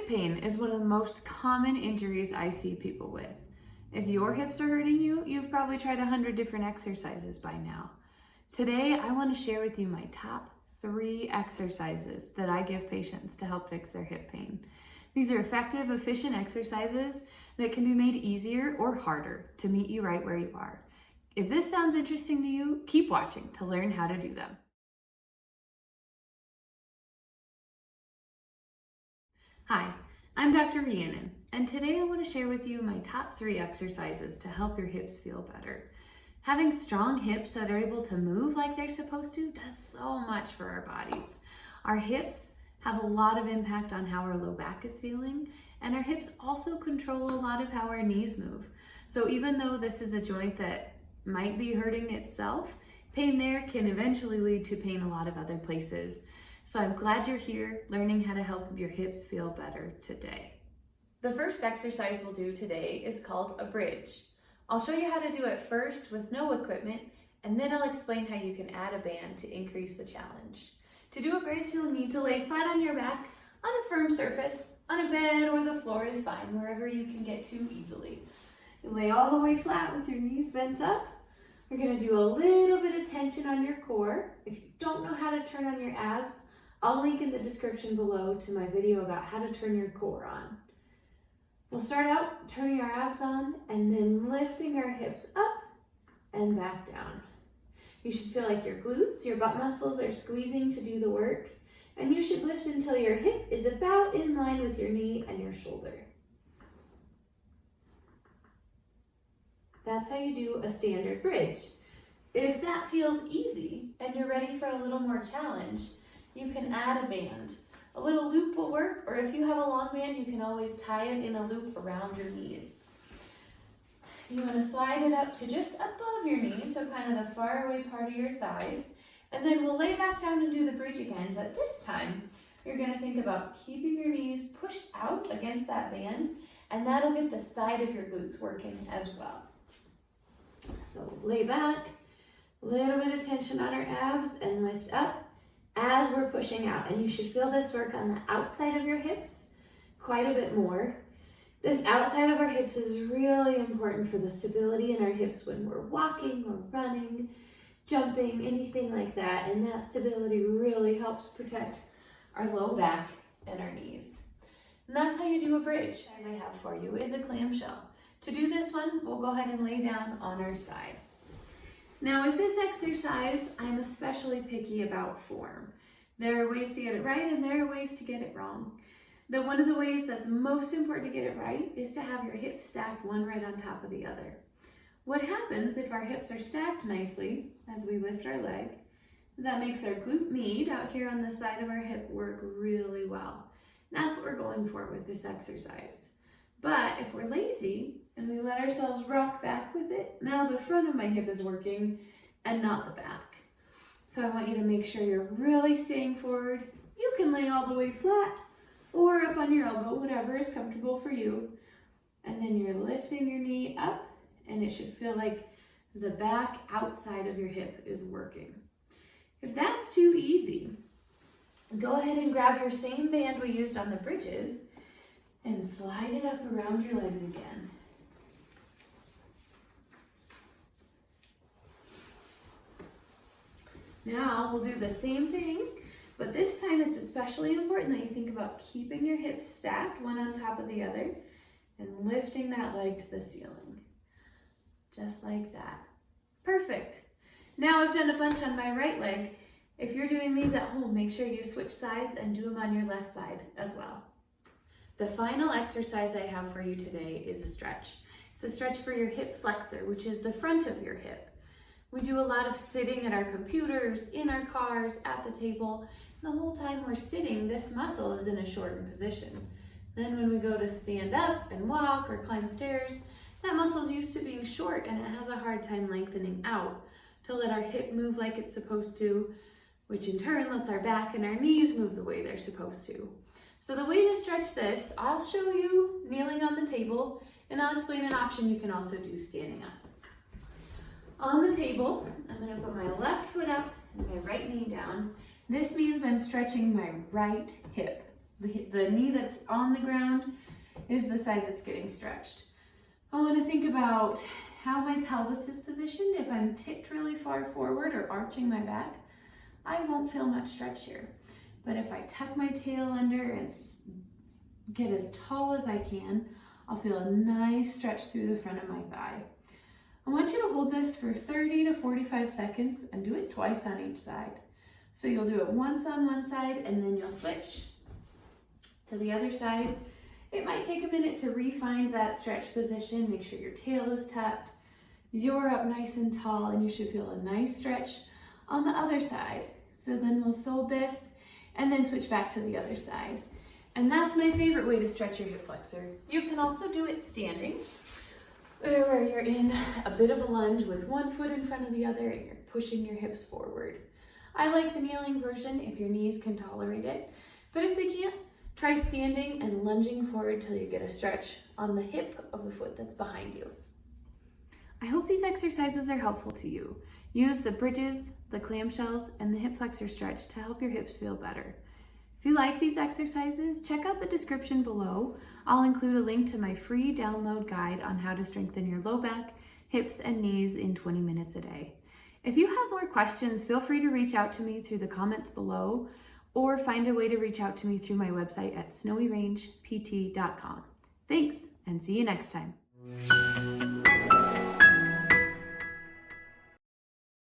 Hip pain is one of the most common injuries I see people with. If your hips are hurting you, you've probably tried 100 different exercises by now. Today, I want to share with you my top 3 exercises that I give patients to help fix their hip pain. These are effective, efficient exercises that can be made easier or harder to meet you right where you are. If this sounds interesting to you, keep watching to learn how to do them. Hi, I'm Dr. Rhiannon, and today I want to share with you my top 3 exercises to help your hips feel better. Having strong hips that are able to move like they're supposed to does so much for our bodies. Our hips have a lot of impact on how our low back is feeling, and our hips also control a lot of how our knees move. So even though this is a joint that might be hurting itself, pain there can eventually lead to pain a lot of other places. So I'm glad you're here learning how to help your hips feel better today. The first exercise we'll do today is called a bridge. I'll show you how to do it first with no equipment, and then I'll explain how you can add a band to increase the challenge. To do a bridge, you'll need to lay flat on your back on a firm surface, on a bed, or the floor is fine, wherever you can get to easily. You lay all the way flat with your knees bent up. We're gonna do a little bit of tension on your core. If you don't know how to turn on your abs, I'll link in the description below to my video about how to turn your core on. We'll start out turning our abs on and then lifting our hips up and back down. You should feel like your glutes, your butt muscles are squeezing to do the work, and you should lift until your hip is about in line with your knee and your shoulder. That's how you do a standard bridge. If that feels easy and you're ready for a little more challenge, you can add a band. A little loop will work, or if you have a long band, you can always tie it in a loop around your knees. You want to slide it up to just above your knees, so kind of the far away part of your thighs, and then we'll lay back down and do the bridge again, but this time you're going to think about keeping your knees pushed out against that band, and that'll get the side of your glutes working as well. So lay back, a little bit of tension on our abs, and lift up as we're pushing out. And you should feel this work on the outside of your hips quite a bit more. This outside of our hips is really important for the stability in our hips when we're walking or running, jumping, anything like that. And that stability really helps protect our low back and our knees. And that's how you do a bridge. As I have for you is a clamshell. To do this one, we'll go ahead and lay down on our side. Now with this exercise, I'm especially picky about form. There are ways to get it right and there are ways to get it wrong. One of the ways that's most important to get it right is to have your hips stacked one right on top of the other. What happens if our hips are stacked nicely as we lift our leg is that makes our glute med out here on the side of our hip work really well. And that's what we're going for with this exercise. But if we're lazy and we let ourselves rock back with it, now the front of my hip is working and not the back. So I want you to make sure you're really staying forward. You can lay all the way flat or up on your elbow, whatever is comfortable for you. And then you're lifting your knee up, and it should feel like the back outside of your hip is working. If that's too easy, go ahead and grab your same band we used on the bridges and slide it up around your legs again. Now we'll do the same thing, but this time it's especially important that you think about keeping your hips stacked one on top of the other and lifting that leg to the ceiling. Just like that. Perfect. Now I've done a bunch on my right leg. If you're doing these at home, make sure you switch sides and do them on your left side as well. The final exercise I have for you today is a stretch. It's a stretch for your hip flexor, which is the front of your hip. We do a lot of sitting at our computers, in our cars, at the table. The whole time we're sitting, this muscle is in a shortened position. Then when we go to stand up and walk or climb stairs, that muscle's used to being short and it has a hard time lengthening out to let our hip move like it's supposed to, which in turn lets our back and our knees move the way they're supposed to. So the way to stretch this, I'll show you kneeling on the table, and I'll explain an option you can also do standing up. On the table, I'm going to put my left foot up and my right knee down. This means I'm stretching my right hip. The knee that's on the ground is the side that's getting stretched. I want to think about how my pelvis is positioned. If I'm tipped really far forward or arching my back, I won't feel much stretch here. But if I tuck my tail under and get as tall as I can, I'll feel a nice stretch through the front of my thigh. I want you to hold this for 30 to 45 seconds and do it twice on each side. So you'll do it once on one side and then you'll switch to the other side. It might take a minute to refine that stretch position. Make sure your tail is tucked, you're up nice and tall, and you should feel a nice stretch on the other side. So then we'll hold this and then switch back to the other side. And that's my favorite way to stretch your hip flexor. You can also do it standing, where you're in a bit of a lunge with one foot in front of the other and you're pushing your hips forward. I like the kneeling version if your knees can tolerate it, but if they can't, try standing and lunging forward till you get a stretch on the hip of the foot that's behind you. I hope these exercises are helpful to you. Use the bridges, the clamshells, and the hip flexor stretch to help your hips feel better. If you like these exercises, check out the description below. I'll include a link to my free download guide on how to strengthen your low back, hips, and knees in 20 minutes a day. If you have more questions, feel free to reach out to me through the comments below or find a way to reach out to me through my website at snowyrrangept.com. Thanks, and see you next time.